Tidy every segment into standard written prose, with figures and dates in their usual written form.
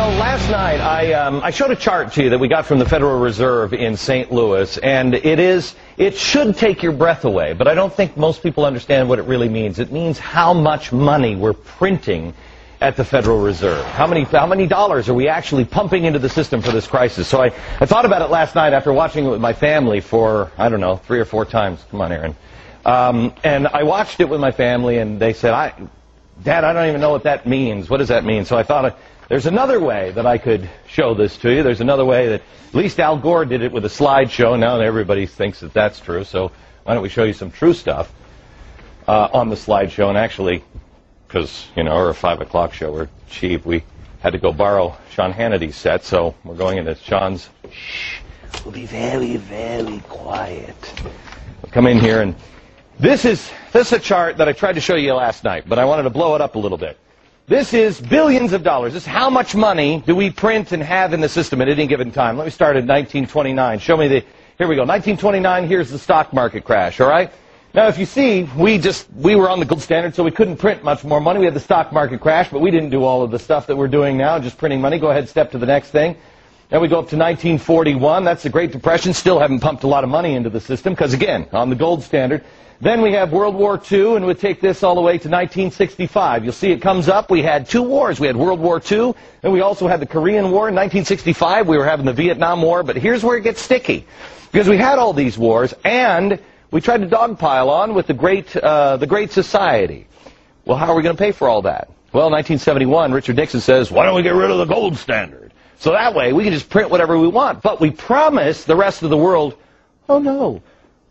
Well, last night I showed a chart to you that we got from the Federal Reserve in St. Louis, and it should take your breath away, but I don't think most people understand what it really means. It means how much money we're printing at the Federal Reserve. How many dollars are we actually pumping into the system for this crisis? So I thought about it last night after watching it with my family for, I don't know, 3 or 4 times. Come on, Aaron. And I watched it with my family, and they said, Dad, I don't even know what that means. What does that mean? So I thought, there's another way that I could show this to you. There's another way that, at least Al Gore did it with a slideshow. Now everybody thinks that that's true. So why don't we show you some true stuff on the slideshow? And actually, because, you know, we're a 5 o'clock show, we're cheap, we had to go borrow Sean Hannity's set. So we're going into Sean's. Shh, we'll be very, very quiet. We'll come in here, and this is a chart that I tried to show you last night, but I wanted to blow it up a little bit. This is billions of dollars. This is how much money do we print and have in the system at any given time. Let me start at 1929. Show me here we go. 1929, here's the stock market crash, all right? Now, if you see, we were on the gold standard, so we couldn't print much more money. We had the stock market crash, but we didn't do all of the stuff that we're doing now, just printing money. Go ahead, step to the next thing. Then we go up to 1941. That's the Great Depression. Still haven't pumped a lot of money into the system because, again, on the gold standard. Then we have World War II, and we'll take this all the way to 1965. You'll see it comes up. We had 2 wars. We had World War II, and we also had the Korean War. In 1965, we were having the Vietnam War. But here's where it gets sticky, because we had all these wars, and we tried to dogpile on with the Great Society. Well, how are we going to pay for all that? Well, 1971, Richard Nixon says, why don't we get rid of the gold standard? So that way, we can just print whatever we want. But we promise the rest of the world, oh, no.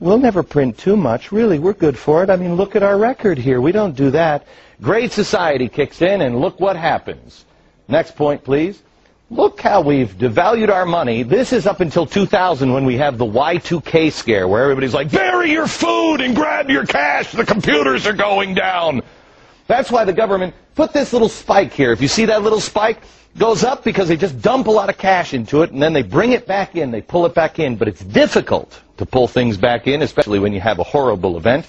We'll never print too much. Really, we're good for it. I mean, look at our record here. We don't do that. Great Society kicks in, and look what happens. Next point, please. Look how we've devalued our money. This is up until 2000 when we have the Y2K scare, where everybody's like, bury your food and grab your cash. The computers are going down. That's why the government put this little spike here. If you see that little spike, it goes up because they just dump a lot of cash into it, and then they bring it back in. They pull it back in. But it's difficult to pull things back in, especially when you have a horrible event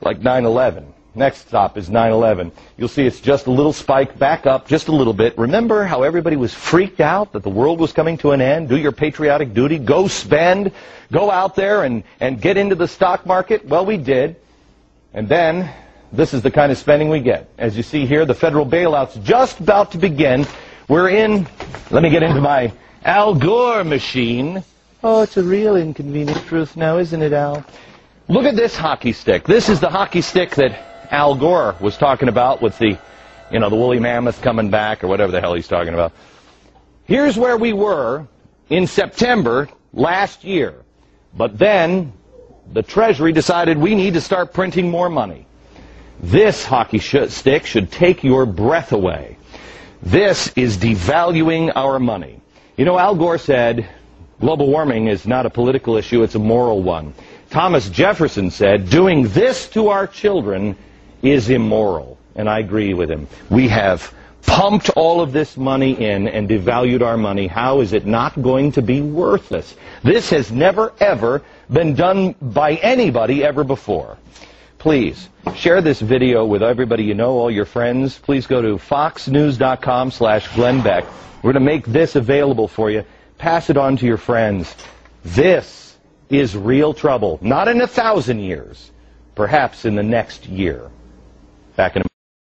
like 9/11. Next stop is 9/11. You'll see it's just a little spike back up just a little bit. Remember how everybody was freaked out that the world was coming to an end? Do your patriotic duty. Go spend. Go out there and get into the stock market. Well, we did. And then this is the kind of spending we get. As you see here, the federal bailout's just about to begin. We're in, let me get into my Al Gore machine. Oh, it's a real inconvenient truth now, isn't it, Al? Look at this hockey stick. This is the hockey stick that Al Gore was talking about with the, you know, the woolly mammoth coming back or whatever the hell he's talking about. Here's where we were in September last year. But then the Treasury decided we need to start printing more money. This hockey stick should take your breath away. This is devaluing our money. You know, Al Gore said, global warming is not a political issue, it's a moral one. Thomas Jefferson said, doing this to our children is immoral. And I agree with him. We have pumped all of this money in and devalued our money. How is it not going to be worthless? This has never, ever been done by anybody ever before. Please, share this video with everybody you know, all your friends. Please go to foxnews.com/Glen Beck. We're going to make this available for you. Pass it on to your friends. This is real trouble. Not in 1,000 years. Perhaps in the next year. Back in a